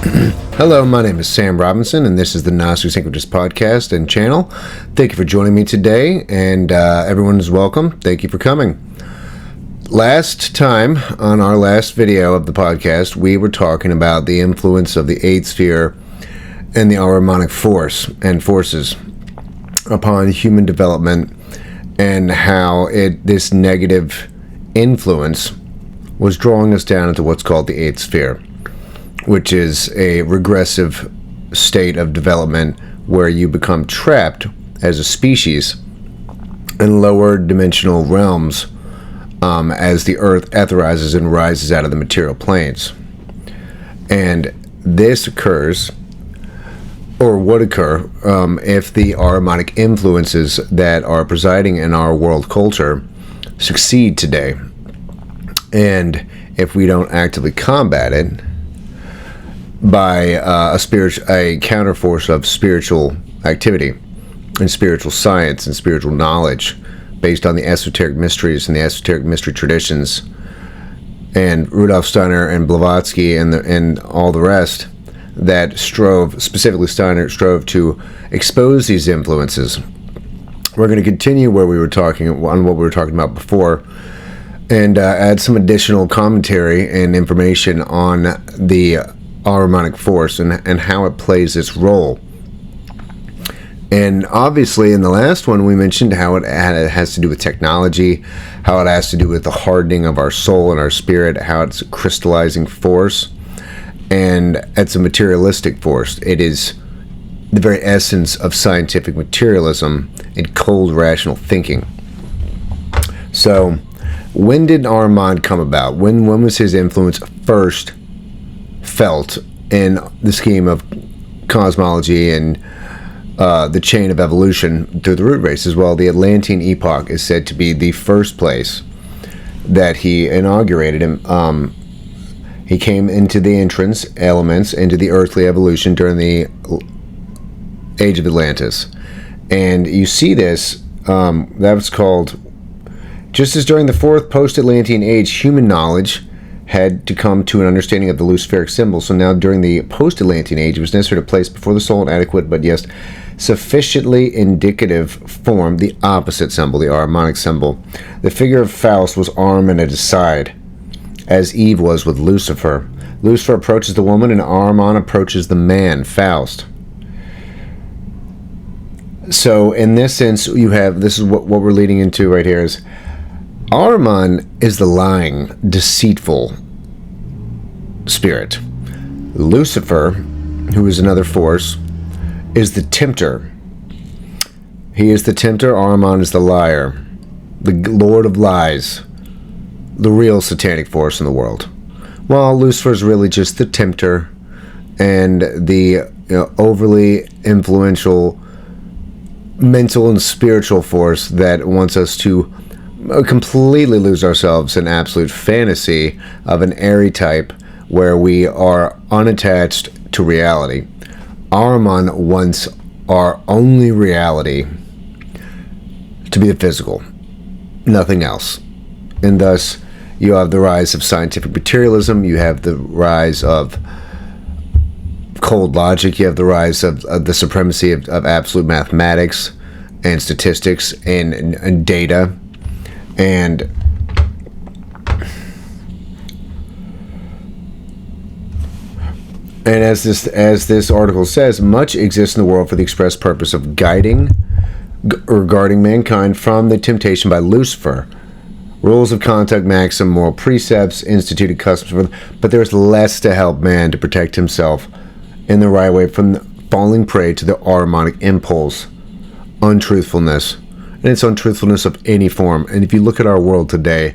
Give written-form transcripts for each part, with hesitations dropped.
Hello, my name is Sam Robinson, and this is the Gnostic Syncretist podcast and channel. Thank you for joining me today, and everyone is welcome. Thank you for coming. Last time, on our last video of the podcast, we were talking about the influence of the eighth sphere and the Ahrimanic force and forces upon human development, and how this negative influence was drawing us down into what's called the eighth sphere, which is a regressive state of development where you become trapped as a species in lower dimensional realms as the earth etherizes and rises out of the material planes. And this occurs, or would occur, if the Ahrimanic influences that are presiding in our world culture succeed today. And if we don't actively combat it by a counterforce of spiritual activity and spiritual science and spiritual knowledge based on the esoteric mysteries and the esoteric mystery traditions, and Rudolf Steiner and Blavatsky and all the rest that specifically Steiner strove to expose these influences. We're going to continue what we were talking about before, and add some additional commentary and information on the Ahrimanic force and how it plays its role. And obviously in the last one we mentioned how it has to do with technology, how it has to do with the hardening of our soul and our spirit, how it's a crystallizing force, and it's a materialistic force. It is the very essence of scientific materialism and cold rational thinking. So when did Ahriman come about? When was his influence first felt in the scheme of cosmology and the chain of evolution through the root races? Well, the Atlantean epoch is said to be the first place that he inaugurated him. He came into the entrance elements into the earthly evolution during the age of Atlantis. And you see this, that was called, just as during the fourth post-Atlantean age, human knowledge had to come to an understanding of the Luciferic symbol. So now during the post-Atlantean age, it was necessary to place before the soul an adequate, but yes, sufficiently indicative form, the opposite symbol, the Ahrimanic symbol. The figure of Faust was arm at his side, as Eve was with Lucifer. Lucifer approaches the woman, and Ahriman approaches the man, Faust. So in this sense, this is what we're leading into right here is Ahriman is the lying, deceitful spirit. Lucifer, who is another force, is the tempter. He is the tempter. Ahriman is the liar, the lord of lies, the real satanic force in the world. While Lucifer is really just the tempter and the overly influential mental and spiritual force that wants us to completely lose ourselves in absolute fantasy of an airy type where we are unattached to reality. Ahriman wants our only reality to be the physical, nothing else. And thus you have the rise of scientific materialism, you have the rise of cold logic, you have the rise of the supremacy of absolute mathematics and statistics and data. And as this article says, much exists in the world for the express purpose of guarding mankind from the temptation by Lucifer. Rules of conduct, maxim, moral precepts, instituted customs, but there's less to help man to protect himself in the right way from falling prey to the Ahrimanic impulse, untruthfulness. And it's untruthfulness of any form. And if you look at our world today,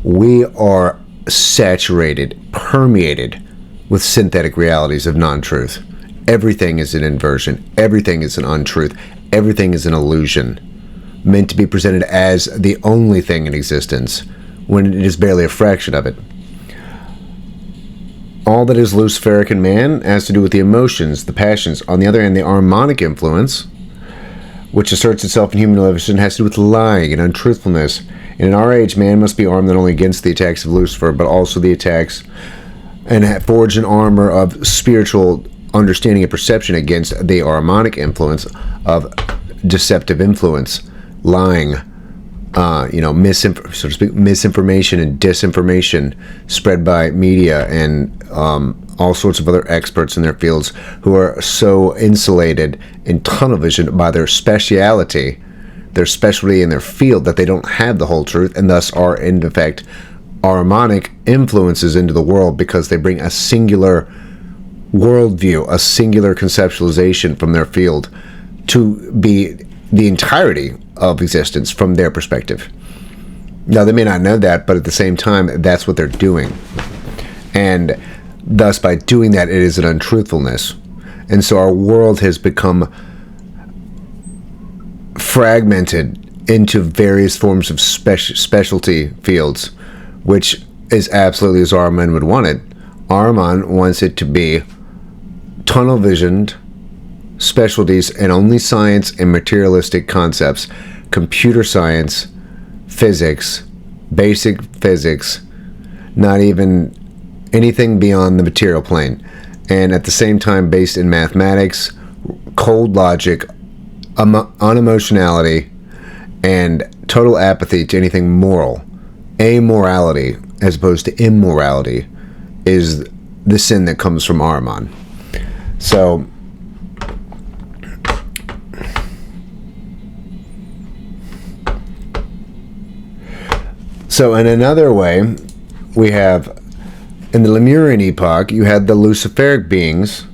we are saturated, permeated with synthetic realities of non-truth. Everything is an inversion. Everything is an untruth. Everything is an illusion, meant to be presented as the only thing in existence, when it is barely a fraction of it. All that is Luciferic in man has to do with the emotions, the passions. On the other hand, the Ahrimanic influence, which asserts itself in human evolution, has to do with lying and untruthfulness. And in our age, man must be armed not only against the attacks of Lucifer, but also the attacks and forge an armor of spiritual understanding and perception against the Ahrimanic influence of deceptive influence, lying, so to speak, misinformation and disinformation spread by media and all sorts of other experts in their fields who are so insulated in tunnel vision by their specialty in their field that they don't have the whole truth, and thus are in effect Ahrimanic influences into the world because they bring a singular worldview, a singular conceptualization from their field to be the entirety of existence from their perspective. Now, they may not know that, but at the same time, that's what they're doing. And thus, by doing that, it is an untruthfulness. And so our world has become fragmented into various forms of specialty fields, which is absolutely as Ahriman would want it. Ahriman wants it to be tunnel visioned specialties and only science and materialistic concepts, computer science, physics, basic physics, not even anything beyond the material plane, and at the same time based in mathematics, cold logic, unemotionality, and total apathy to anything moral. Amorality, as opposed to immorality, is the sin that comes from Ahriman. So in another way, we have, in the Lemurian epoch, you had the Luciferic beings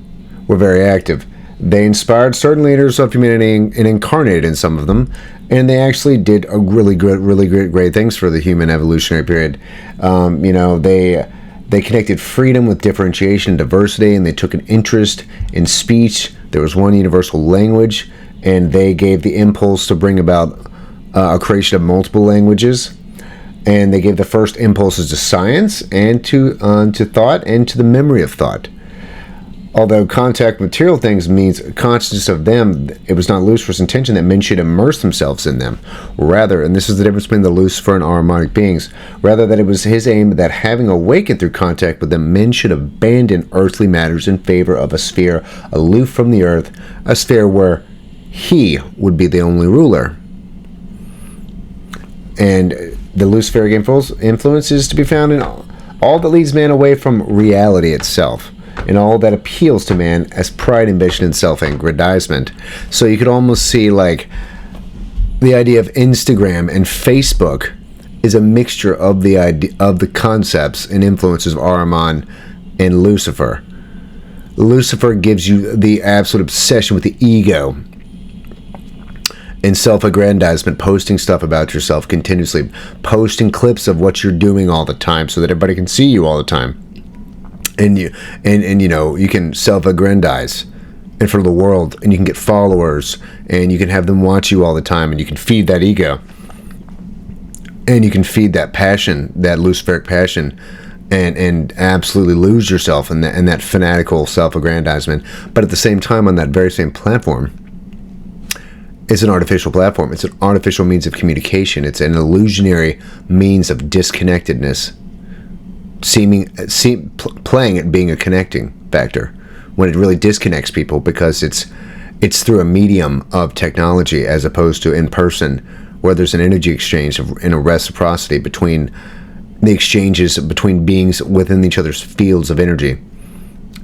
were very active. They inspired certain leaders of humanity and incarnated in some of them, and they actually did a really great things for the human evolutionary period. They connected freedom with differentiation and diversity, and they took an interest in speech. There was one universal language, and they gave the impulse to bring about a creation of multiple languages. And they gave the first impulses to science and to thought and to the memory of thought. Although contact material things means consciousness of them, it was not Lucifer's intention that men should immerse themselves in them. Rather, and this is the difference between the Lucifer and Ahrimanic beings, rather that it was his aim that having awakened through contact with them, men should abandon earthly matters in favor of a sphere aloof from the earth, a sphere where he would be the only ruler. And the Luciferic influence is to be found in all that leads man away from reality itself, and all that appeals to man as pride, ambition, and self-aggrandizement. So you could almost see like the idea of Instagram and Facebook is a mixture of the idea of the concepts and influences of Ahriman and Lucifer. Lucifer gives you the absolute obsession with the ego and self-aggrandizement, posting stuff about yourself continuously, posting clips of what you're doing all the time so that everybody can see you all the time. And you can self-aggrandize in front of the world, and you can get followers, and you can have them watch you all the time, and you can feed that ego, and you can feed that passion, that Luciferic passion, and absolutely lose yourself in that fanatical self-aggrandizement. But at the same time, on that very same platform, it's an artificial platform. It's an artificial means of communication. It's an illusionary means of disconnectedness, playing it being a connecting factor when it really disconnects people, because it's through a medium of technology as opposed to in person, where there's an energy exchange and a reciprocity between the exchanges between beings within each other's fields of energy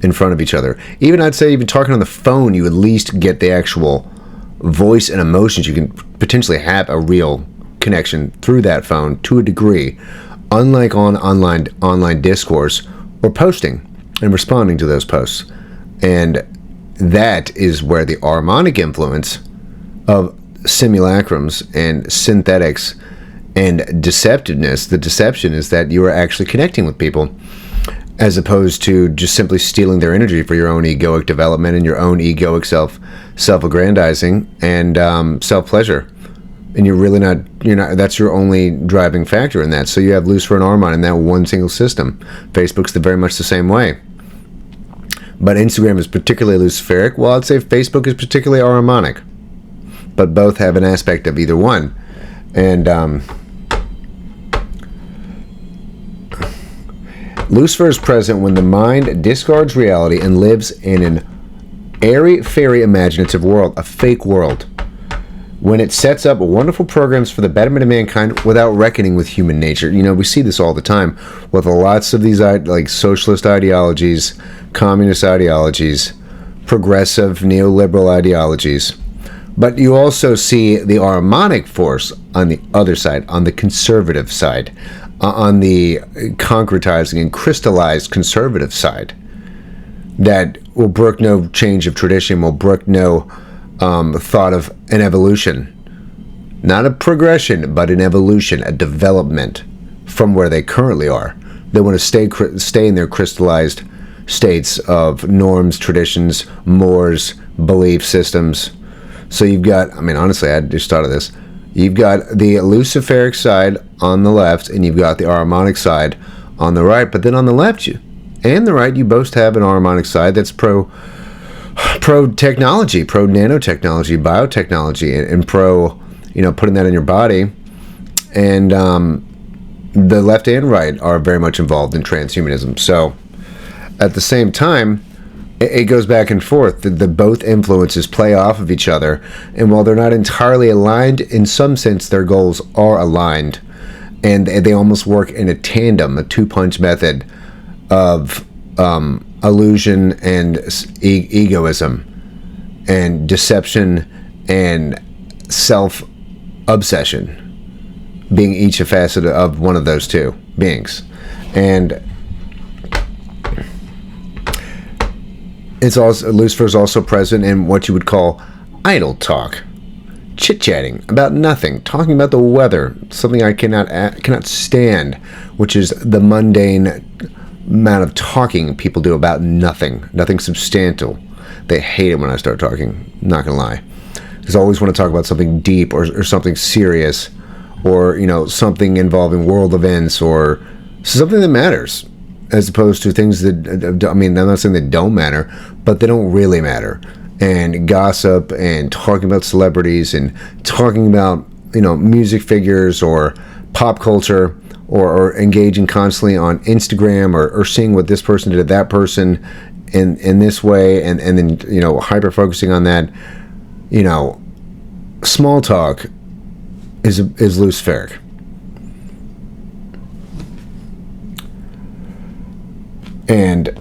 in front of each other. I'd say even talking on the phone, you at least get the actual voice and emotions. You can potentially have a real connection through that phone to a degree, unlike on online discourse or posting and responding to those posts. And that is where the Ahrimanic influence of simulacrums and synthetics and deceptiveness, the deception is that you are actually connecting with people, as opposed to just simply stealing their energy for your own egoic development and your own egoic self-aggrandizing and self-pleasure. And you're not, that's your only driving factor in that. So you have Lucifer and Ahriman in that one single system. Facebook's very much the same way. But Instagram is particularly Luciferic, while I'd say Facebook is particularly Ahrimanic. But both have an aspect of either one. And Lucifer is present when the mind discards reality and lives in an airy-fairy imaginative world, a fake world. When it sets up wonderful programs for the betterment of mankind without reckoning with human nature. You know, we see this all the time with lots of these like socialist ideologies, communist ideologies, progressive neoliberal ideologies. But you also see the Ahrimanic force on the other side, on the conservative side, on the concretizing and crystallized conservative side, that will brook no change of tradition, will brook no thought of an evolution. Not a progression, but an evolution, a development from where they currently are. They want to stay in their crystallized states of norms, traditions, mores, belief systems. So you've got, I mean, honestly, I just thought of this. You've got the Luciferic side on the left, and you've got the Ahrimanic side on the right. But then on the left and the right, you both have an Ahrimanic side that's pro-technology, pro-nanotechnology, biotechnology, and pro, putting that in your body. And the left and right are very much involved in transhumanism. So at the same time, it goes back and forth. The both influences play off of each other, and while they're not entirely aligned, in some sense their goals are aligned, and they almost work in a tandem, a two-punch method of illusion and egoism and deception and self-obsession, being each a facet of one of those two beings. And Lucifer is also present in what you would call idle talk, chit-chatting about nothing, talking about the weather, something I cannot stand, which is the mundane amount of talking people do about nothing substantial. They hate it when I start talking, not gonna lie. Because I always want to talk about something deep or something serious, or something involving world events or something that matters, as opposed to things that, I mean, I'm not saying they don't matter, but they don't really matter. And gossip and talking about celebrities and talking about, music figures or pop culture, or engaging constantly on Instagram or seeing what this person did to that person in this way, and then, hyper focusing on that. Small talk is Luciferic. And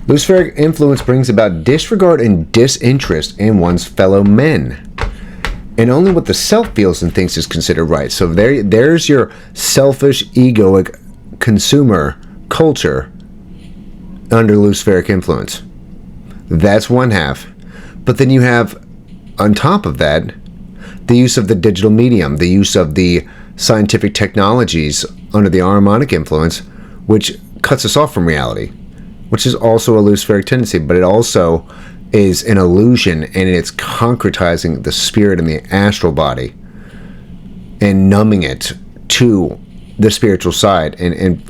Luciferic influence brings about disregard and disinterest in one's fellow men. And only what the self feels and thinks is considered right. So there's your selfish, egoic consumer culture under Luciferic influence. That's one half. But then you have, on top of that, the use of the digital medium, the use of the scientific technologies under the Ahrimanic influence, which cuts us off from reality, which is also a Luciferic tendency, but it also is an illusion, and it's concretizing the spirit and the astral body and numbing it to the spiritual side and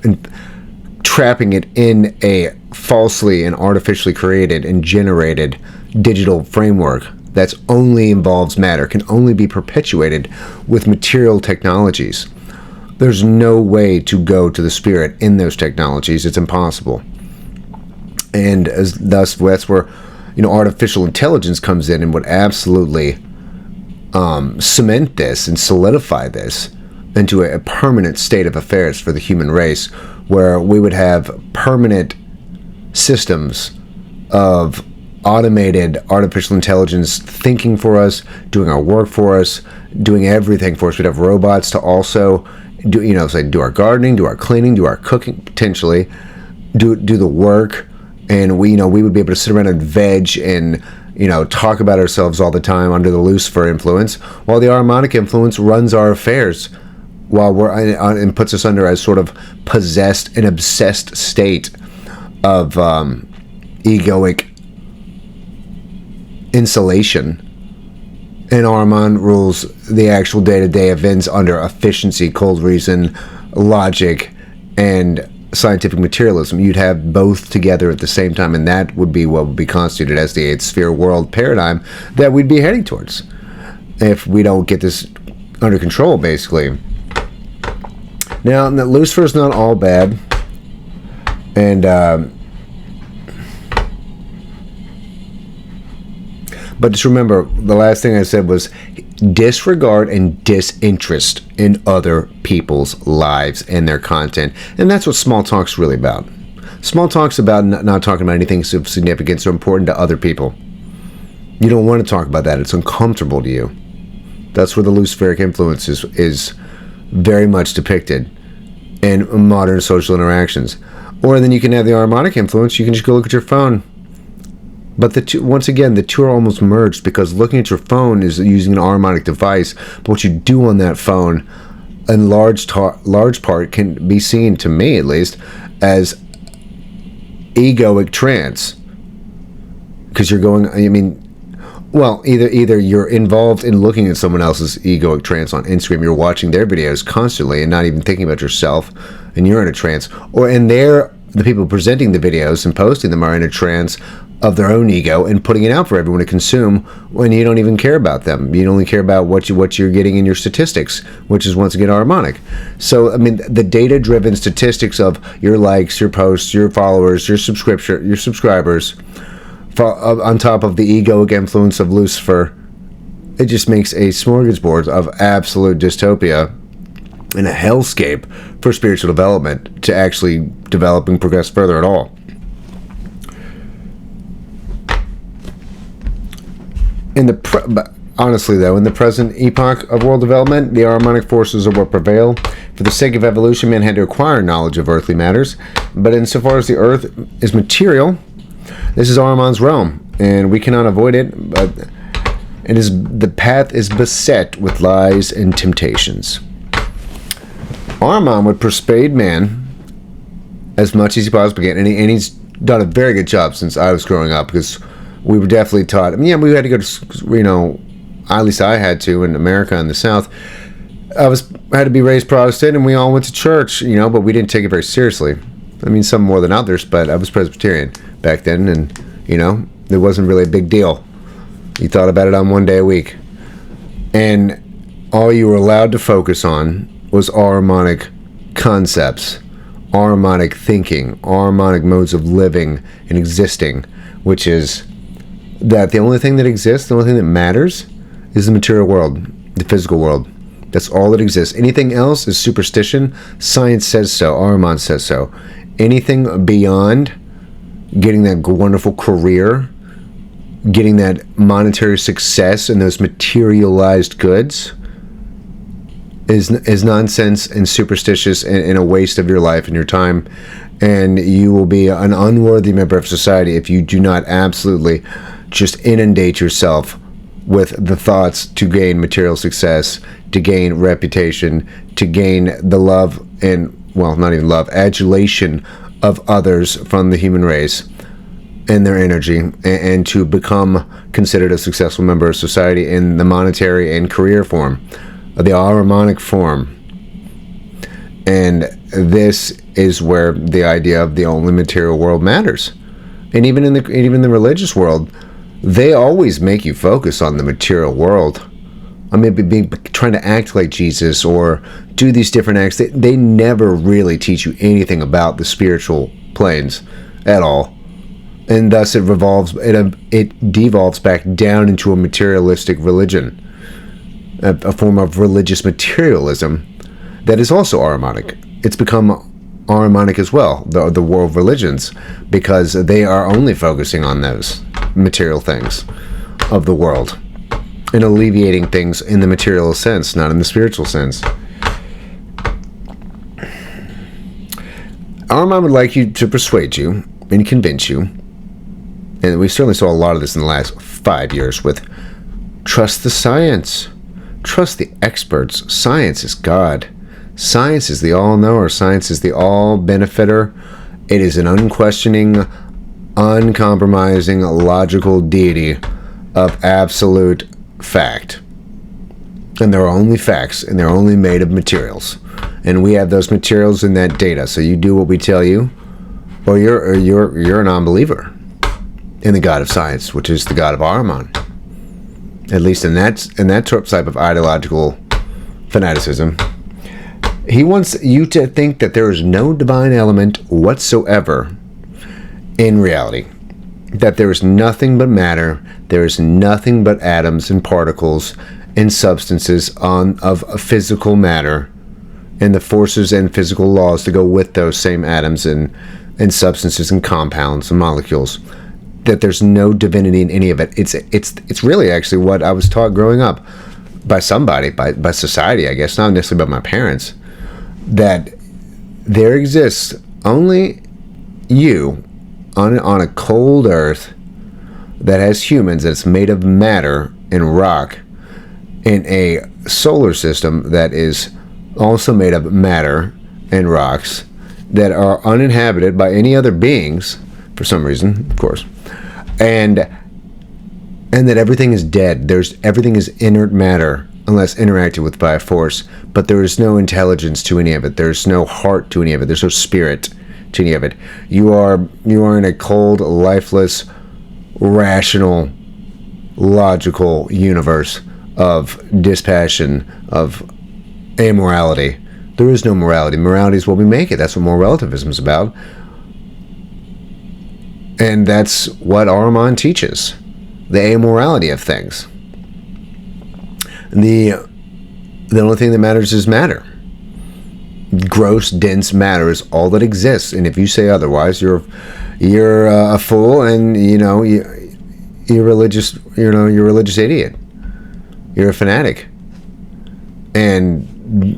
trapping it in a falsely and artificially created and generated digital framework that's only involves matter, can only be perpetuated with material technologies. There's no way to go to the spirit in those technologies. It's impossible. And thus that's where artificial intelligence comes in and would absolutely cement this and solidify this into a permanent state of affairs for the human race, where we would have permanent systems of automated artificial intelligence thinking for us, doing our work for us, doing everything for us. We'd have robots to also do our gardening, do our cleaning, do our cooking, potentially do the work. And we would be able to sit around and veg and talk about ourselves all the time under the Lucifer influence, while the Ahrimanic influence runs our affairs, while we're and puts us under a sort of possessed and obsessed state of egoic insulation. And Ahriman rules the actual day-to-day events under efficiency, cold reason, logic, and scientific materialism. You'd have both together at the same time, and that would be what would be constituted as the 8th sphere world paradigm that we'd be heading towards if we don't get this under control, basically. Now, Lucifer is not all bad, and but just remember, the last thing I said was disregard and disinterest in other people's lives and their content, and that's what small talk's really about. Small talk's about not talking about anything of significance or important to other people. You don't want to talk about that. It's uncomfortable to you. That's where the Luciferic influence is very much depicted in modern social interactions. Or then you can have the Ahrimanic influence. You can just go look at your phone. But once again, the two are almost merged, because looking at your phone is using an Ahrimanic device. But what you do on that phone, in large part, can be seen, to me at least, as egoic trance. Because you're going, well, either you're involved in looking at someone else's egoic trance on Instagram, you're watching their videos constantly and not even thinking about yourself, and you're in a trance, the people presenting the videos and posting them are in a trance of their own ego and putting it out for everyone to consume, when you don't even care about them. You only care about what you're getting in your statistics, which is once again Ahrimanic. So the data-driven statistics of your likes, your posts, your followers, your subscribers, on top of the egoic influence of Lucifer, it just makes a smorgasbord of absolute dystopia and a hellscape for spiritual development to actually develop and progress further at all. Honestly, though, in the present epoch of world development, the Ahrimanic forces are what prevail. For the sake of evolution, man had to acquire knowledge of earthly matters, but insofar as the earth is material, this is Ahriman's realm, and we cannot avoid it, but the path is beset with lies and temptations. Ahriman would persuade man as much as he possibly can, and he's done a very good job since I was growing up, because we were definitely taught, we had to go to, at least I had to, in America in the South. I had to be raised Protestant, and we all went to church, but we didn't take it very seriously. Some more than others, but I was Presbyterian back then, and, it wasn't really a big deal. You thought about it on one day a week. And all you were allowed to focus on was Ahrimanic concepts, Ahrimanic thinking, Ahrimanic modes of living and existing, which is that the only thing that exists, the only thing that matters, is the material world, the physical world. That's all that exists. Anything else is superstition. Science says so. Ahriman says so. Anything beyond getting that wonderful career, getting that monetary success and those materialized goods is nonsense and superstitious and a waste of your life and your time. And you will be an unworthy member of society if you do not absolutely just inundate yourself with the thoughts to gain material success, to gain reputation, to gain the love and, well, not even love, adulation of others from the human race and their energy, and to become considered a successful member of society in the monetary and career form, the Ahrimanic form. And this is where the idea of the only material world matters. And even in the religious world, they always make you focus on the material world. Trying to act like Jesus or do these different acts. They never really teach you anything about the spiritual planes at all. And thus it devolves back down into a materialistic religion, a form of religious materialism that is also Ahrimanic. It's become Ahrimanic as well, the world religions, because they are only focusing on those material things of the world and alleviating things in the material sense, not in the spiritual sense. Ahriman would like you to persuade you and convince you, and we certainly saw a lot of this in the last 5 years, with trust the science, trust the experts. Science is God. Science is the all-knower. Science is the all-benefitor. It is an unquestioning, uncompromising, logical deity of absolute fact. And there are only facts, and they're only made of materials. And we have those materials in that data. So you do what we tell you, or you're a non-believer in the God of science, which is the God of Ahriman. At least in that type of ideological fanaticism. He wants you to think that there is no divine element whatsoever in reality. That there is nothing but matter, there is nothing but atoms and particles and substances of physical matter, and the forces and physical laws to go with those same atoms and substances and compounds and molecules. That there's no divinity in any of it. It's really actually what I was taught growing up by somebody, by society, I guess, not necessarily by my parents, that there exists only you on a cold earth that has humans, that's made of matter and rock, in a solar system that is also made of matter and rocks, that are uninhabited by any other beings for some reason, of course, and that everything is dead. Everything is inert matter unless interacted with by a force, but there is no intelligence to any of it. There's no heart to any of it. There's no spirit to any of it. You are in a cold, lifeless, rational, logical universe of dispassion, of amorality. There is no morality. Morality is what we make it. That's what moral relativism is about. And that's what Ahriman teaches. The amorality of things. The only thing that matters is matter. Gross, dense matter is all that exists. And if you say otherwise, you're a fool, and you're religious. You're a religious idiot. You're a fanatic. And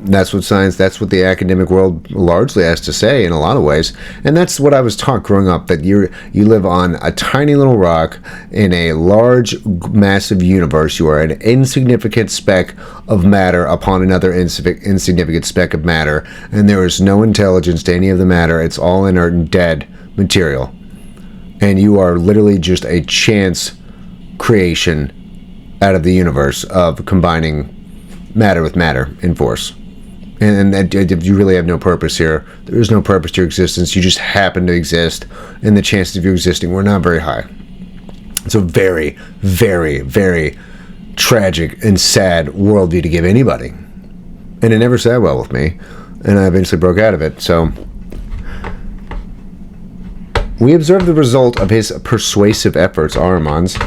that's what science, that's what the academic world largely has to say in a lot of ways. And that's what I was taught growing up, that you live on a tiny little rock in a large, massive universe. You are an insignificant speck of matter upon another insignificant speck of matter, and there is no intelligence to any of the matter. It's all inert and dead material. And you are literally just a chance creation out of the universe of combining matter with matter in force, and you really have no purpose here. There is no purpose to your existence. You just happen to exist, and the chances of you existing were not very high. It's a very, very, very tragic and sad worldview to give anybody, and it never sat well with me, and I eventually broke out of it. So we observe the result of his persuasive efforts, Ahriman's,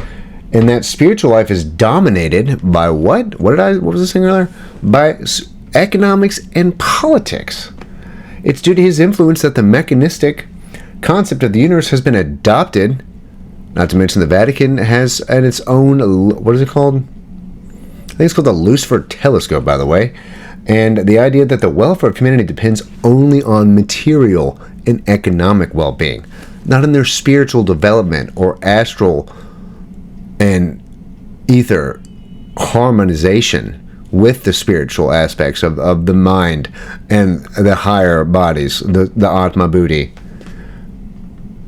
and that spiritual life is dominated by what? What was I saying earlier? By economics and politics. It's due to his influence that the mechanistic concept of the universe has been adopted. Not to mention the Vatican has its own, what is it called? I think it's called the Lucifer telescope, by the way. And the idea that the welfare of humanity depends only on material and economic well-being, not in their spiritual development or astral and ether harmonization with the spiritual aspects of the mind and the higher bodies, the Atma Buddhi.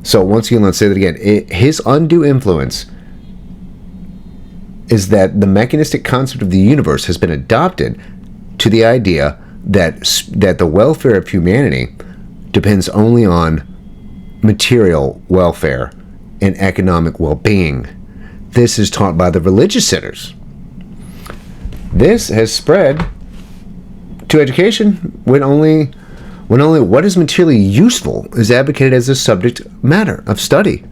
So once again, let's say that again. His undue influence is that the mechanistic concept of the universe has been adopted to the idea that the welfare of humanity depends only on material welfare and economic well-being. This is taught by the religious centers. This has spread to education when only what is materially useful is advocated as a subject matter of study.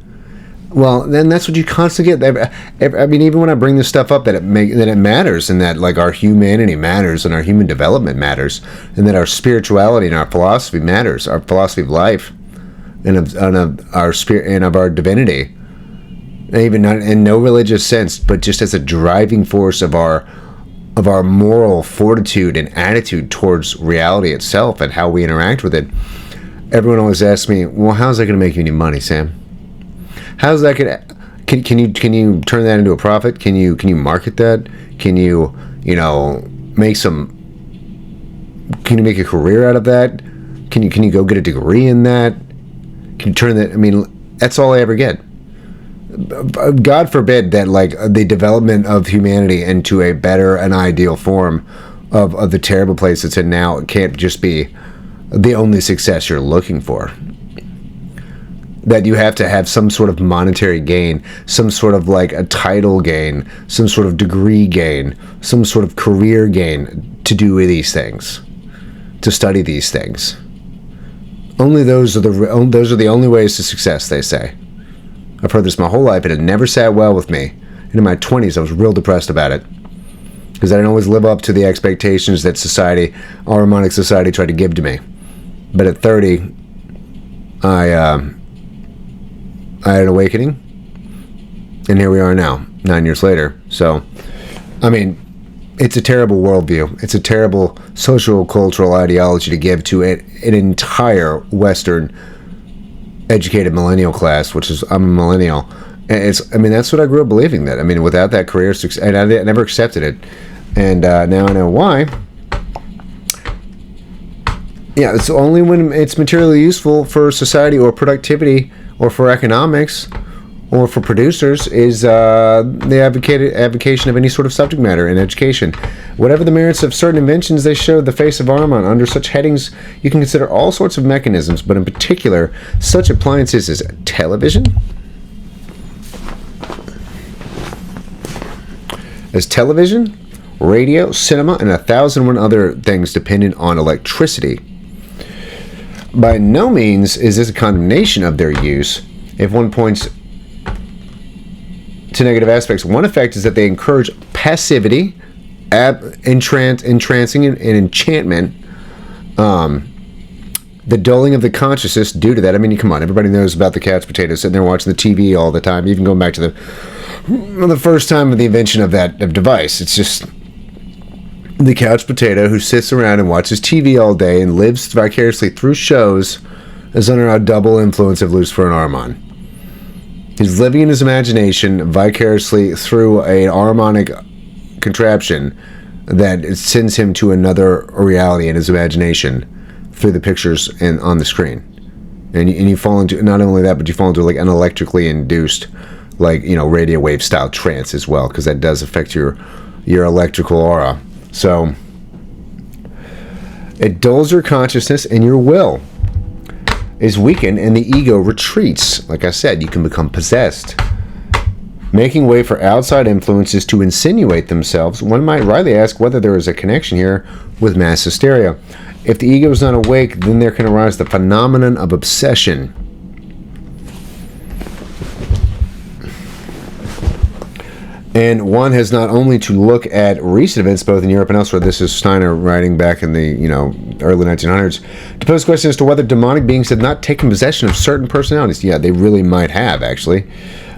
Well, then that's what you constantly get. I mean, even when I bring this stuff up, that it matters, and that like our humanity matters, and our human development matters, and that our spirituality and our philosophy matters, our philosophy of life, and of our spirit and of our divinity. Even not in no religious sense, but just as a driving force of our moral fortitude and attitude towards reality itself and how we interact with it. Everyone always asks me, well, how's that going to make you any money, Sam? How's that going to... Can you turn that into a profit? Can you market that? Can you make Can you make a career out of that? Can you go get a degree in that? Can you turn that... I mean, that's all I ever get. God forbid that like the development of humanity into a better and ideal form of the terrible place it's in now can't just be the only success you're looking for. That you have to have some sort of monetary gain, some sort of like a title gain, some sort of degree gain, some sort of career gain to do these things, to study these things. Only those are the only ways to success, they say. I've heard this my whole life, and it never sat well with me. And in my 20s, I was real depressed about it, because I didn't always live up to the expectations that Ahrimanic society tried to give to me. But at 30, I had an awakening, and here we are now, 9 years later. So, I mean, it's a terrible worldview. It's a terrible social cultural ideology to give to an entire Western educated millennial class, which is, I'm a millennial. And that's what I grew up believing, that, without that career success, and I never accepted it. And now I know why. Yeah, it's only when it's materially useful for society or productivity or for economics or for producers is the advocation of any sort of subject matter in education. Whatever the merits of certain inventions, they show the face of Ahriman. Under such headings, you can consider all sorts of mechanisms, but in particular, such appliances as television, radio, cinema, and 1,001 other things dependent on electricity. By no means is this a condemnation of their use. If one points to negative aspects, one effect is that they encourage passivity, entrancing, and enchantment. The dulling of the consciousness due to that. Come on, everybody knows about the couch potato sitting there watching the TV all the time, even going back to the first time of the invention of that device. It's just the couch potato who sits around and watches TV all day and lives vicariously through shows is under a double influence of Lucifer and Ahriman. He's living in his imagination vicariously through an Ahrimanic contraption that sends him to another reality in his imagination through the pictures and on the screen. And you fall into, not only that, but you fall into like an electrically induced, radio wave style trance as well, because that does affect your electrical aura. So it dulls your consciousness, and your will is weakened and the ego retreats. Like I said, you can become possessed. Making way for outside influences to insinuate themselves, one might rightly ask whether there is a connection here with mass hysteria. If the ego is not awake, then there can arise the phenomenon of obsession. And one has not only to look at recent events, both in Europe and elsewhere. This is Steiner writing back in the early 1900s, to pose questions as to whether demonic beings have not taken possession of certain personalities. Yeah, they really might have, actually.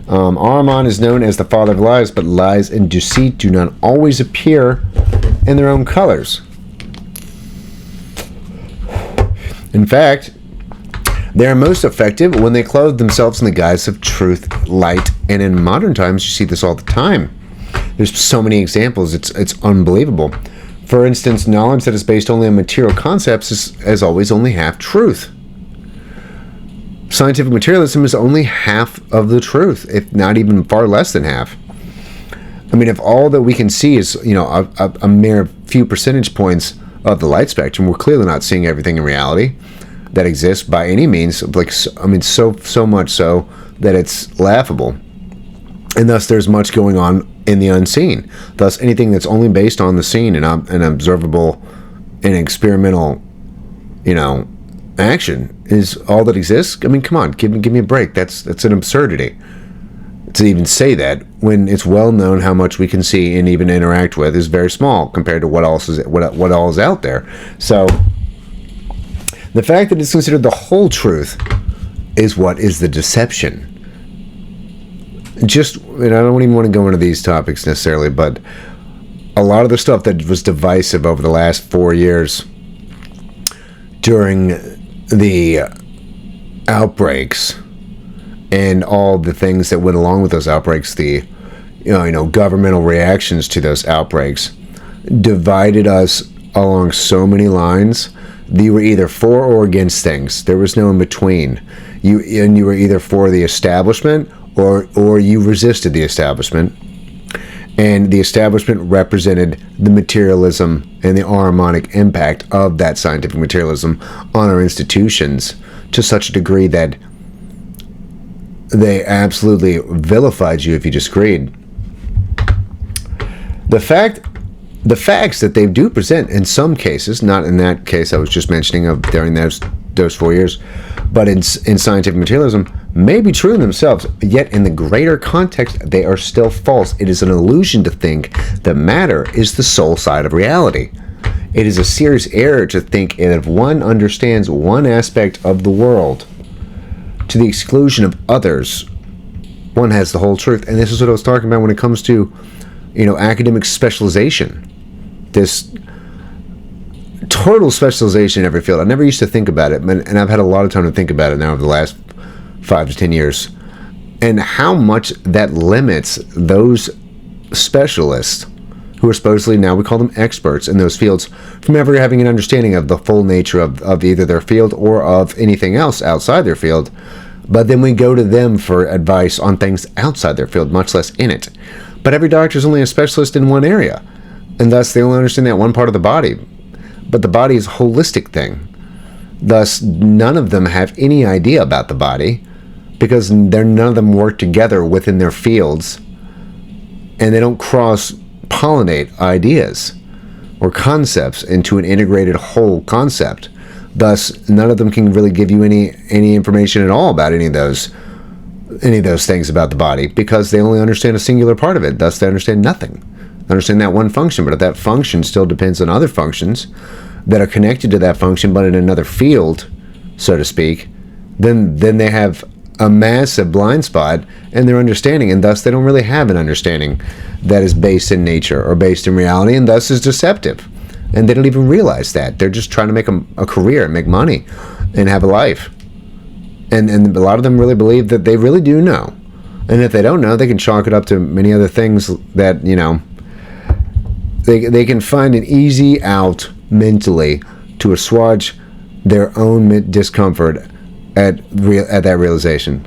Ahriman is known as the father of lies, but lies and deceit do not always appear in their own colors. In fact, they are most effective when they clothe themselves in the guise of truth, light, and in modern times you see this all the time. There's so many examples, it's unbelievable. For instance, knowledge that is based only on material concepts is, as always, only half truth. Scientific materialism is only half of the truth, if not even far less than half. If all that we can see is a mere few percentage points of the light spectrum, we're clearly not seeing everything in reality that exists by any means. So much so that it's laughable. And thus there's much going on in the unseen. Thus anything that's only based on the seen and observable and experimental, action is all that exists. Come on, give me a break. That's an absurdity to even say that, when it's well known how much we can see and even interact with is very small compared to what all is out there. So the fact that it's considered the whole truth is what is the deception. And I don't even want to go into these topics necessarily, but a lot of the stuff that was divisive over the last 4 years during the outbreaks and all the things that went along with those outbreaks, the governmental reactions to those outbreaks, divided us along so many lines. You were either for or against things. There was no in between. You were either for the establishment or you resisted the establishment. And the establishment represented the materialism and the Ahrimanic impact of that scientific materialism on our institutions to such a degree that they absolutely vilified you if you disagreed. The fact the facts that they do present in some cases, not in that case I was just mentioning of during those 4 years, but in scientific materialism, may be true in themselves, yet in the greater context, they are still false. It is an illusion to think that matter is the sole side of reality. It is a serious error to think that if one understands one aspect of the world to the exclusion of others, one has the whole truth. And this is what I was talking about when it comes to, academic specialization. This total specialization in every field. I never used to think about it, and I've had a lot of time to think about it now over the last 5 to 10 years, and how much that limits those specialists who are supposedly, now we call them experts in those fields, from ever having an understanding of the full nature of either their field or of anything else outside their field. But then we go to them for advice on things outside their field, much less in it. But every doctor is only a specialist in one area, and thus they only understand that one part of the body. But the body is a holistic thing. Thus, none of them have any idea about the body, because none of them work together within their fields, and they don't cross-pollinate ideas or concepts into an integrated whole concept. Thus, none of them can really give you any information at all about any of those things about the body, because they only understand a singular part of it. Thus, they understand nothing. They understand that one function, but if that function still depends on other functions that are connected to that function, but in another field, so to speak, then they have a massive blind spot in their understanding, and thus they don't really have an understanding that is based in nature or based in reality, and thus is deceptive. And they don't even realize that. They're just trying to make a career and make money and have a life. And a lot of them really believe that they really do know. And if they don't know, they can chalk it up to many other things that, they can find an easy out mentally to assuage their own discomfort at that realization.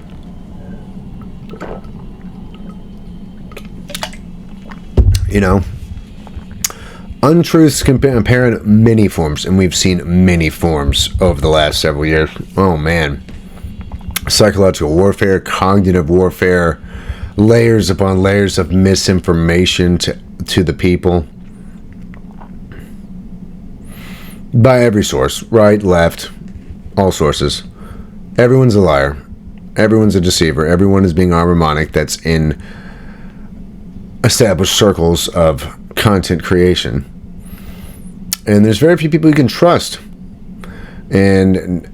Untruths can appear in many forms, and we've seen many forms over the last several years. Oh man. Psychological warfare, cognitive warfare, layers upon layers of misinformation to the people. By every source, right, left, all sources. Everyone's a liar. Everyone's a deceiver. Everyone is being Ahrimanic that's in established circles of content creation. And there's very few people you can trust. And,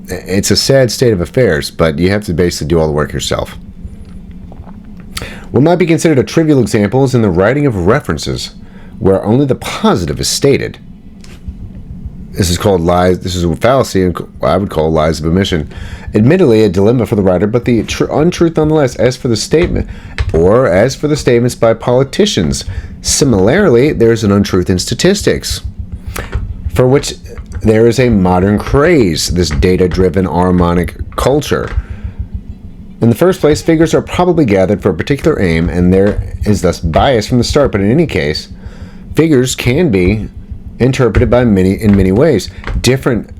it's a sad state of affairs, but you have to basically do all the work yourself. What might be considered a trivial example is in the writing of references, where only the positive is stated. This is called lies. This is a fallacy, and I would call lies of omission. Admittedly, a dilemma for the writer, but the untruth nonetheless. As for the statements by politicians, similarly, there is an untruth in statistics, for which there is a modern craze. This data-driven Ahrimanic culture. In the first place, figures are probably gathered for a particular aim, and there is thus bias from the start. But in any case, figures can be interpreted in many ways. Different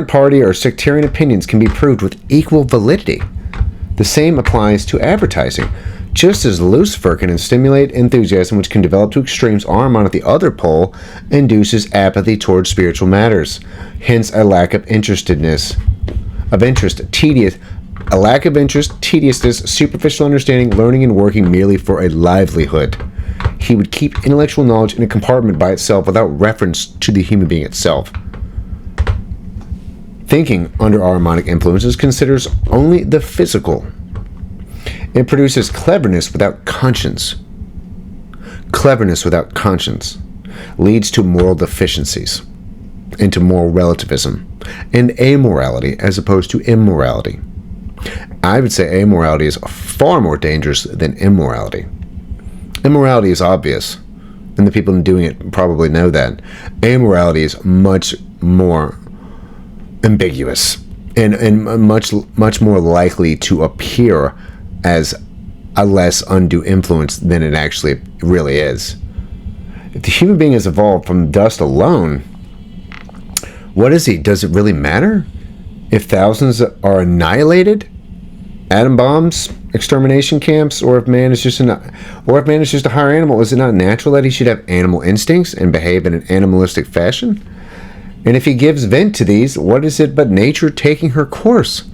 party or sectarian opinions can be proved with equal validity. The same applies to advertising. Just as Lucifer can stimulate enthusiasm, which can develop to extremes, Ahriman at the other pole induces apathy towards spiritual matters. Hence, a lack of tediousness, superficial understanding, learning, and working merely for a livelihood. He would keep intellectual knowledge in a compartment by itself without reference to the human being itself. Thinking under Ahrimanic influences considers only the physical. It produces cleverness without conscience. Cleverness without conscience leads to moral deficiencies, into moral relativism, and amorality as opposed to immorality. I would say amorality is far more dangerous than immorality. Immorality is obvious, and the people doing it probably know that. Amorality is much more ambiguous and much more likely to appear as a less undue influence than it actually really is. If the human being has evolved from dust alone, what is he? Does it really matter? If thousands are annihilated atom bombs, extermination camps, or if man is just a higher animal, is it not natural that he should have animal instincts and behave in an animalistic fashion? And if he gives vent to these, what is it but nature taking her course?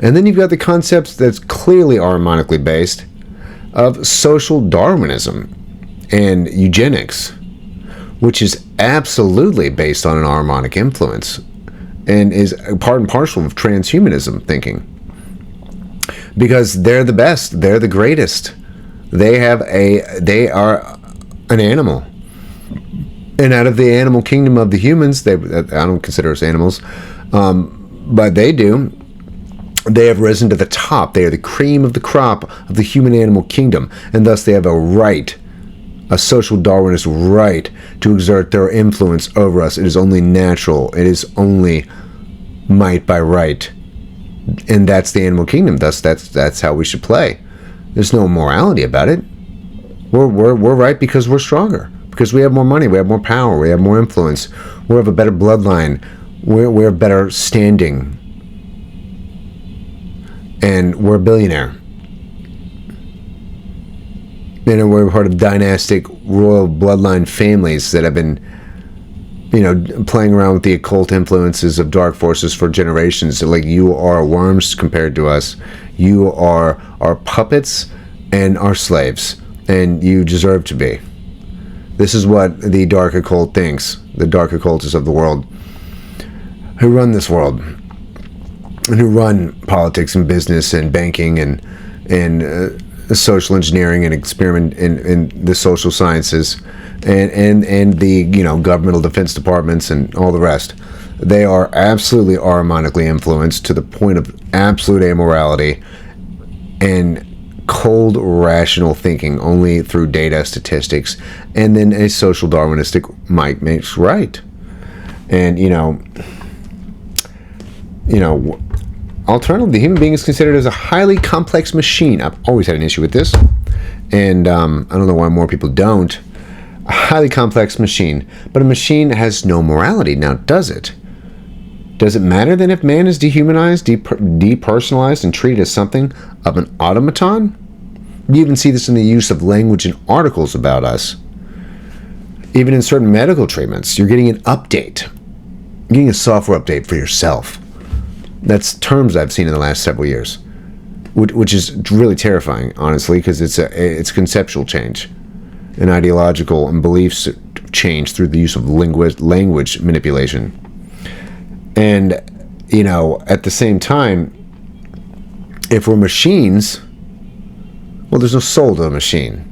And then you've got the concepts that's clearly harmonically based of social Darwinism and eugenics, which is absolutely based on an harmonic influence and is part and parcel of transhumanism thinking. Because they're the best, they're the greatest. They are an animal. And out of the animal kingdom of the humans, I don't consider us animals, but they do. They have risen to the top. They are the cream of the crop of the human-animal kingdom, and thus they have a social Darwinist right to exert their influence over us. It is only natural. It is only might by right, and that's the animal kingdom. Thus, that's how we should play. There's no morality about it. We're right because we're stronger, because we have more money, we have more power, we have more influence, we have a better bloodline, we're better standing. And we're a billionaire. And we're part of dynastic royal bloodline families that have been, playing around with the occult influences of dark forces for generations. Like, you are worms compared to us. You are our puppets and our slaves. And you deserve to be. This is what the dark occult thinks. The dark occultists of the world who run this world. And who run politics and business and banking and social engineering and experiment in the social sciences and the governmental defense departments and all the rest. They are absolutely harmonically influenced to the point of absolute amorality and cold rational thinking only through data, statistics, and then a social Darwinistic might makes right. And alternatively, the human being is considered as a highly complex machine. I've always had an issue with this, and I don't know why more people don't. A highly complex machine, but a machine has no morality. Now, does it? Does it matter then if man is dehumanized, depersonalized, and treated as something of an automaton? You even see this in the use of language in articles about us. Even in certain medical treatments, you're getting an update. You're getting a software update for yourself. That's terms I've seen in the last several years, which is really terrifying, honestly, because it's conceptual change, an ideological and beliefs change through the use of language manipulation. And, at the same time, if we're machines, well, there's no soul to a machine.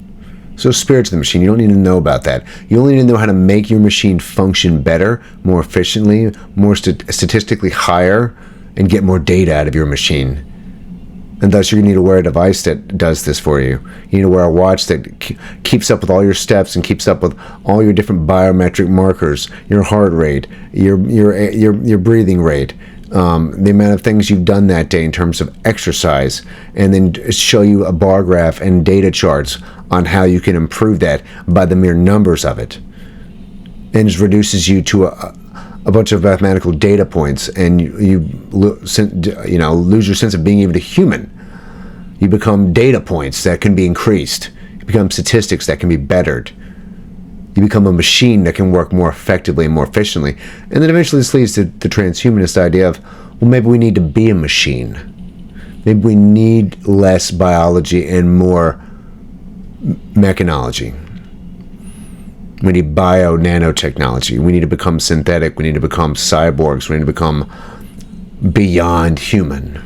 There's no spirit to the machine. You don't need to know about that. You only need to know how to make your machine function better, more efficiently, more statistically higher, and get more data out of your machine. And thus you're going to need to wear a device that does this for you. You need to wear a watch that keeps up with all your steps and keeps up with all your different biometric markers, your heart rate, your breathing rate, the amount of things you've done that day in terms of exercise, and then show you a bar graph and data charts on how you can improve that by the mere numbers of it. And it reduces you to a bunch of mathematical data points, and you lose your sense of being even a human. You become data points that can be increased. You become statistics that can be bettered. You become a machine that can work more effectively and more efficiently. And then eventually this leads to the transhumanist idea of, well, maybe we need to be a machine. Maybe we need less biology and more mechanology. We need bio-nanotechnology. We need to become synthetic. We need to become cyborgs. We need to become beyond human.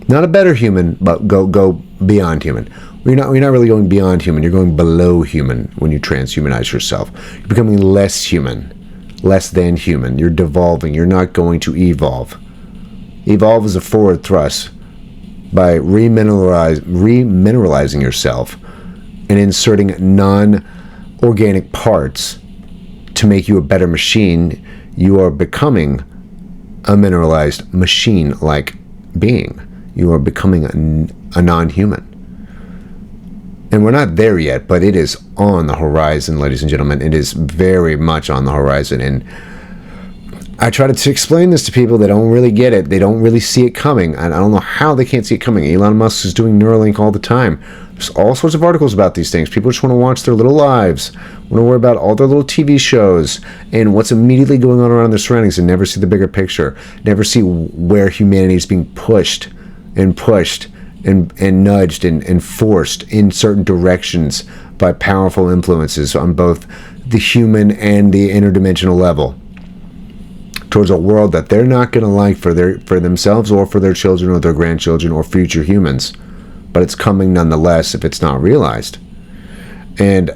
Not a better human, but go beyond human. You're not really going beyond human. You're going below human when you transhumanize yourself. You're becoming less human, less than human. You're devolving. You're not going to evolve. Evolve is a forward thrust by remineralizing yourself and inserting non-organic parts to make you a better machine. You are becoming a mineralized machine-like being. You are becoming a non-human. And we're not there yet, but it is on the horizon, ladies and gentlemen. It is very much on the horizon. And I try to explain this to people that don't really get it. They don't really see it coming. I don't know how they can't see it coming. Elon Musk is doing Neuralink all the time. There's all sorts of articles about these things. People just want to watch their little lives, want to worry about all their little TV shows and what's immediately going on around their surroundings and never see the bigger picture, never see where humanity is being pushed and nudged and forced in certain directions by powerful influences on both the human and the interdimensional level, towards a world that they're not going to like for themselves or for their children or their grandchildren or future humans. But it's coming nonetheless if it's not realized. And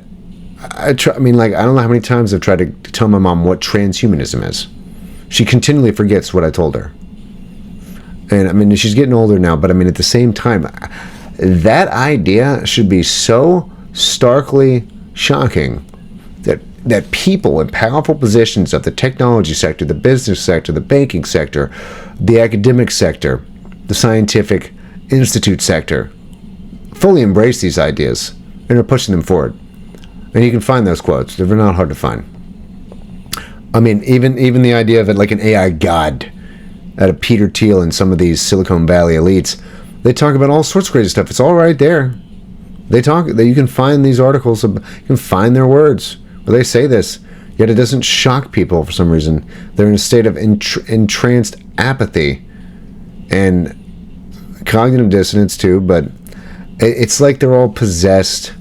I don't know how many times I've tried to tell my mom what transhumanism is. She continually forgets what I told her. And I mean, she's getting older now, but I mean, at the same time, that idea should be so starkly shocking that people in powerful positions of the technology sector, the business sector, the banking sector, the academic sector, the scientific institute sector, fully embrace these ideas and are pushing them forward. And you can find those quotes. They're not hard to find. I mean, even the idea of it like an AI god out of Peter Thiel and some of these Silicon Valley elites, they talk about all sorts of crazy stuff. It's all right there. You can find these articles, you can find their words where they say this, yet it doesn't shock people for some reason. They're in a state of entranced apathy and cognitive dissonance too, but it's like they're all possessed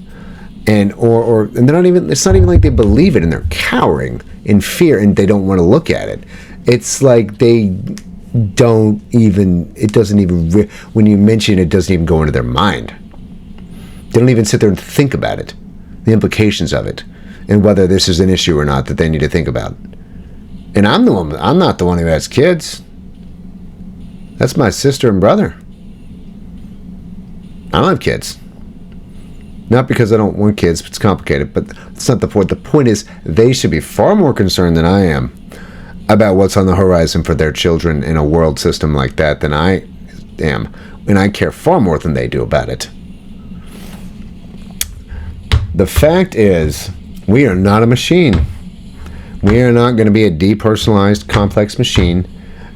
and they're not even, it's not even like they believe it and they're cowering in fear and they don't want to look at it. It's like they don't even, it doesn't even, when you mention it, it doesn't even go into their mind. They don't even sit there and think about it, the implications of it, and whether this is an issue or not that they need to think about. And I'm not the one who has kids. That's my sister and brother. I don't have kids. Not because I don't want kids, it's complicated, but that's not the point. The point is they should be far more concerned than I am about what's on the horizon for their children in a world system like that than I am. And I care far more than they do about it. The fact is, we are not a machine. We are not going to be a depersonalized, complex machine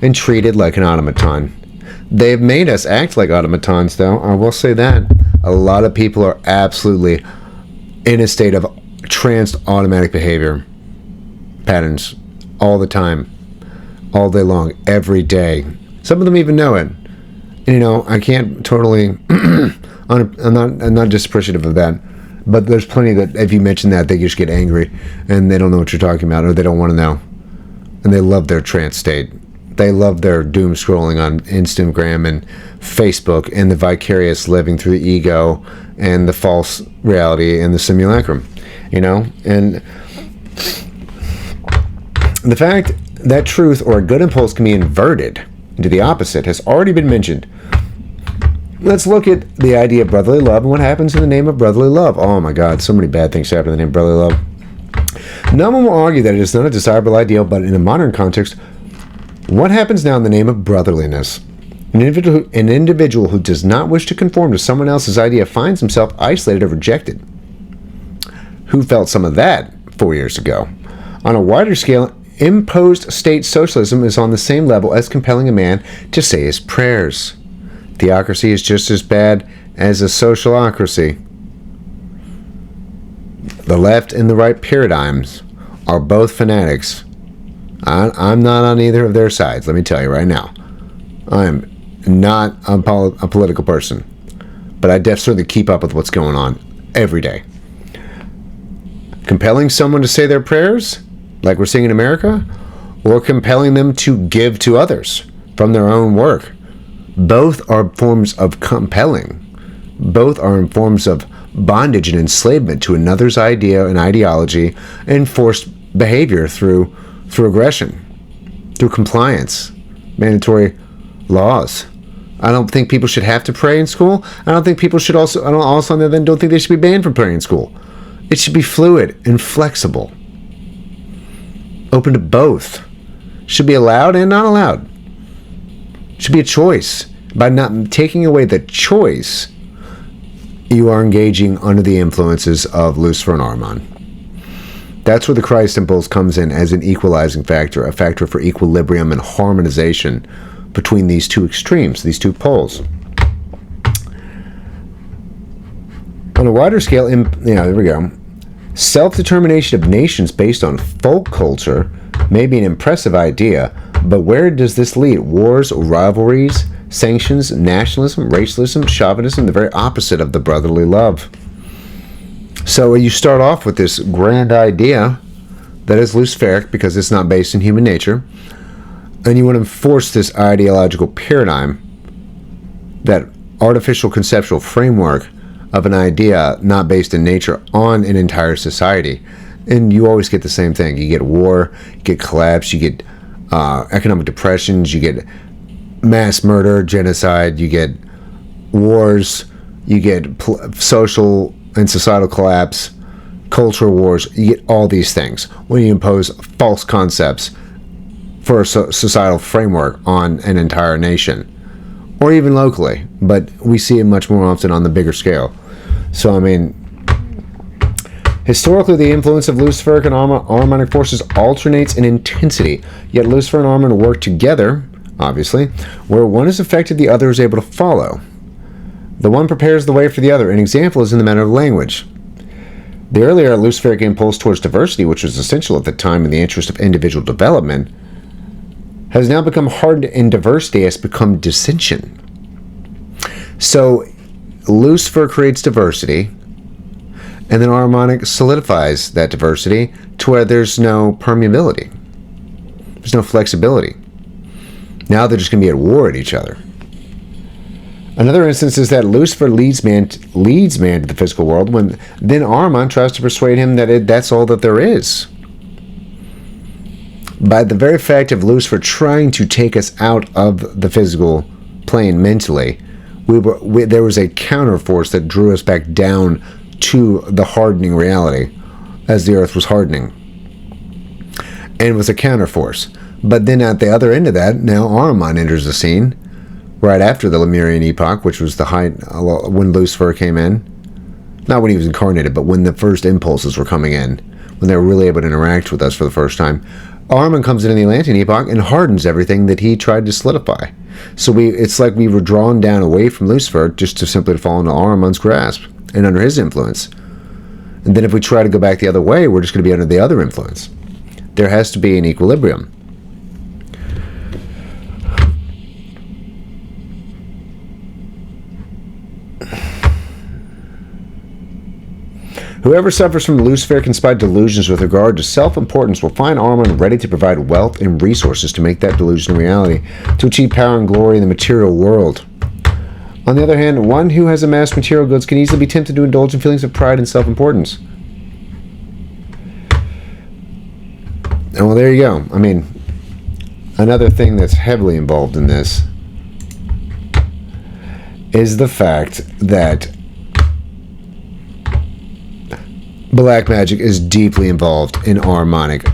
and treated like an automaton. They've made us act like automatons, though. I will say that. A lot of people are absolutely in a state of tranced automatic behavior patterns all the time, all day long, every day. Some of them even know it. And, I can't totally... I'm not just appreciative of that. But there's plenty that, if you mention that, they just get angry and they don't know what you're talking about or they don't want to know. And they love their trance state. They love their doom scrolling on Instagram and Facebook and the vicarious living through the ego and the false reality and the simulacrum, And the fact that truth or a good impulse can be inverted into the opposite has already been mentioned. Let's look at the idea of brotherly love and what happens in the name of brotherly love. Oh my God, so many bad things happen in the name of brotherly love. No one will argue that it is not a desirable ideal, but in a modern context, what happens now in the name of brotherliness? An individual who does not wish to conform to someone else's idea finds himself isolated or rejected. Who felt some of that 4 years ago? On a wider scale, imposed state socialism is on the same level as compelling a man to say his prayers. Theocracy is just as bad as a socialocracy. The left and the right paradigms are both fanatics. I'm not on either of their sides, let me tell you right now. I'm not a political person, but I certainly keep up with what's going on every day. Compelling someone to say their prayers, like we're seeing in America, or compelling them to give to others from their own work. Both are forms of compelling. Both are forms of bondage and enslavement to another's idea and ideology and forced behavior through aggression, through compliance, mandatory laws. I don't think people should have to pray in school. I don't think people should don't think they should be banned from praying in school. It should be fluid and flexible. Open to both. Should be allowed and not allowed. Should be a choice. By not taking away the choice, you are engaging under the influences of Lucifer and Ahriman. That's where the Christ impulse comes in as an equalizing factor, a factor for equilibrium and harmonization between these two extremes, these two poles. On a wider scale, there we go. Self-determination of nations based on folk culture may be an impressive idea, but where does this lead? Wars, rivalries, sanctions, nationalism, racialism, chauvinism, the very opposite of the brotherly love. So you start off with this grand idea that is Luciferic because it's not based in human nature, and you want to enforce this ideological paradigm, that artificial conceptual framework of an idea not based in nature on an entire society. And you always get the same thing. You get war, you get collapse, you get economic depressions, you get mass murder, genocide, you get wars, you get social and societal collapse, cultural wars. You get all these things when you impose false concepts for a societal framework on an entire nation, or even locally, but we see it much more often on the bigger scale. So, I mean, historically, the influence of Luciferic and Ahrimanic forces alternates in intensity, yet Lucifer and Ahriman work together, obviously. Where one is affected, the other is able to follow. The one prepares the way for the other. An example is in the matter of language. The earlier Luciferic impulse towards diversity, which was essential at the time in the interest of individual development, has now become hardened, and diversity has become dissension. So Lucifer creates diversity, and then Ahrimanic solidifies that diversity to where there's no permeability. There's no flexibility. Now they're just going to be at war at each other. Another instance is that Lucifer leads man to the physical world, when then Ahriman tries to persuade him that that's all that there is. By the very fact of Lucifer trying to take us out of the physical plane mentally, there was a counter force that drew us back down to the hardening reality as the earth was hardening. And it was a counter force. But then at the other end of that, now Ahriman enters the scene right after the Lemurian epoch, which was the height when Lucifer came in. Not when he was incarnated, but when the first impulses were coming in, when they were really able to interact with us for the first time. Ahriman comes in the Atlantean epoch and hardens everything that he tried to solidify. So it's like we were drawn down away from Lucifer just to simply fall into Ahriman's grasp and under his influence. And then if we try to go back the other way, we're just going to be under the other influence. There has to be an equilibrium. Whoever suffers from Luciferic-inspired delusions with regard to self-importance will find Ahriman ready to provide wealth and resources to make that delusion a reality, to achieve power and glory in the material world. On the other hand, one who has amassed material goods can easily be tempted to indulge in feelings of pride and self-importance. And well, there you go. I mean, another thing that's heavily involved in this is the fact that black magic is deeply involved in Ahrimanic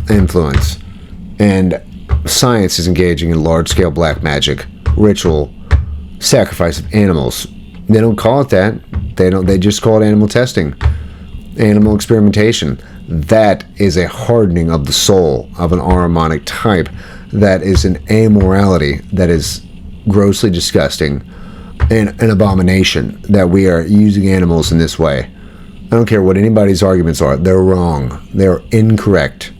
influence, and science is engaging in large-scale black magic, ritual, sacrifice of animals. They don't call it that. They just call it animal testing, animal experimentation. That is a hardening of the soul of an Ahrimanic type. That is an amorality that is grossly disgusting and an abomination that we are using animals in this way. I don't care what anybody's arguments are. They're wrong. They're incorrect.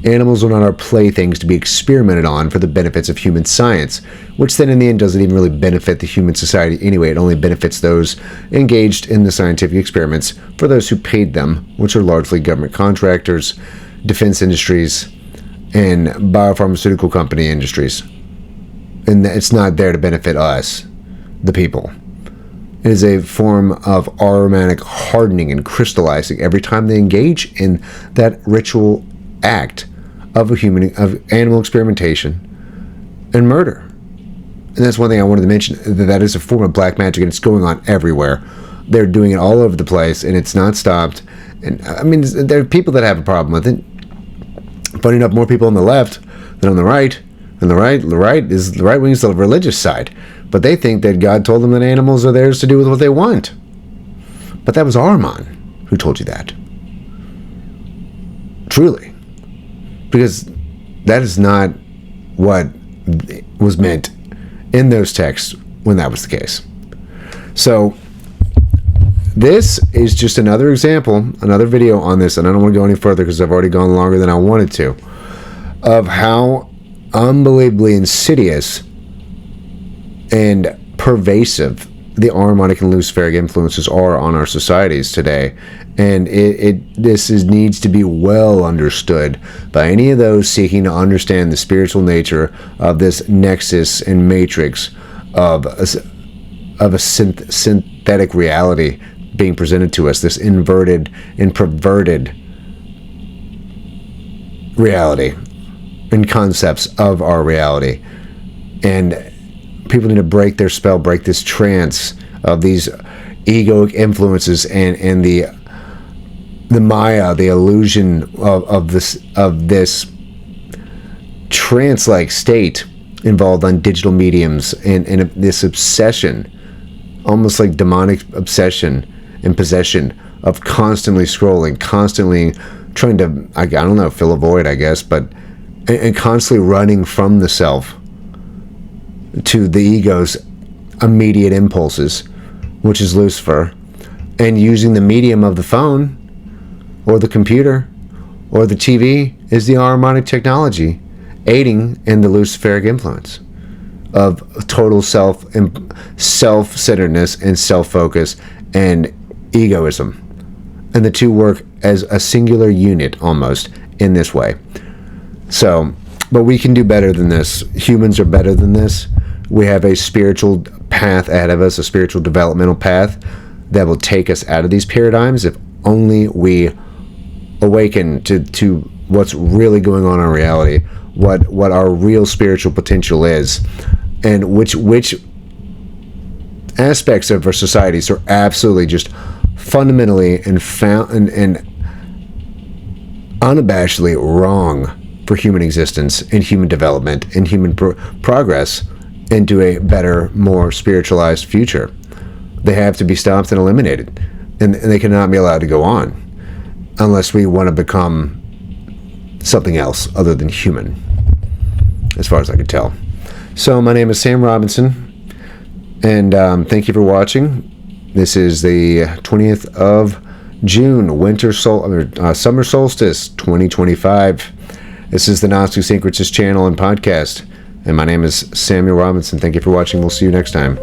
Animals are not our playthings to be experimented on for the benefits of human science, which then in the end doesn't even really benefit the human society anyway. It only benefits those engaged in the scientific experiments for those who paid them, which are largely government contractors, defense industries, and biopharmaceutical company industries. And it's not there to benefit us, the people. It is a form of Ahrimanic hardening and crystallizing every time they engage in that ritual act of animal experimentation and murder. And that's one thing I wanted to mention, that is a form of black magic, and it's going on everywhere. They're doing it all over the place, and it's not stopped. And I mean, there are people that have a problem with it. Funny enough, more people on the left than on the right. And the right wing is the religious side. But they think that God told them that animals are theirs to do with what they want. But that was Ahriman who told you that. Truly. Because that is not what was meant in those texts when that was the case. So this is just another example, another video on this, and I don't want to go any further because I've already gone longer than I wanted to, of how unbelievably insidious and pervasive the Ahrimanic and Luciferic influences are on our societies today. And this needs to be well understood by any of those seeking to understand the spiritual nature of this nexus and matrix of a synthetic reality being presented to us, this inverted and perverted reality and concepts of our reality. And people need to break their spell, break this trance of these egoic influences and the Maya, the illusion of this trance-like state involved on digital mediums and this obsession, almost like demonic obsession and possession of constantly scrolling, constantly trying to, I don't know, fill a void, I guess, but and constantly running from the self to the ego's immediate impulses, which is Lucifer, and using the medium of the phone or the computer or the TV is the Ahrimanic technology, aiding in the Luciferic influence of total self-centeredness and self-focus and egoism. And the two work as a singular unit almost in this way. So, but we can do better than this. Humans are better than this. We have a spiritual path ahead of us, a spiritual developmental path that will take us out of these paradigms if only we awaken to what's really going on in reality, what our real spiritual potential is, and which aspects of our societies are absolutely just fundamentally and unabashedly wrong for human existence and human development and human progress into a better, more spiritualized future. They have to be stopped and eliminated, and they cannot be allowed to go on unless we want to become something else other than human, as far as I can tell. So my name is Sam Robinson, and thank you for watching. This is the 20th of June, summer solstice 2025. This is the Gnostic Syncretist channel and podcast, and my name is Samuel Robinson. Thank you for watching. We'll see you next time.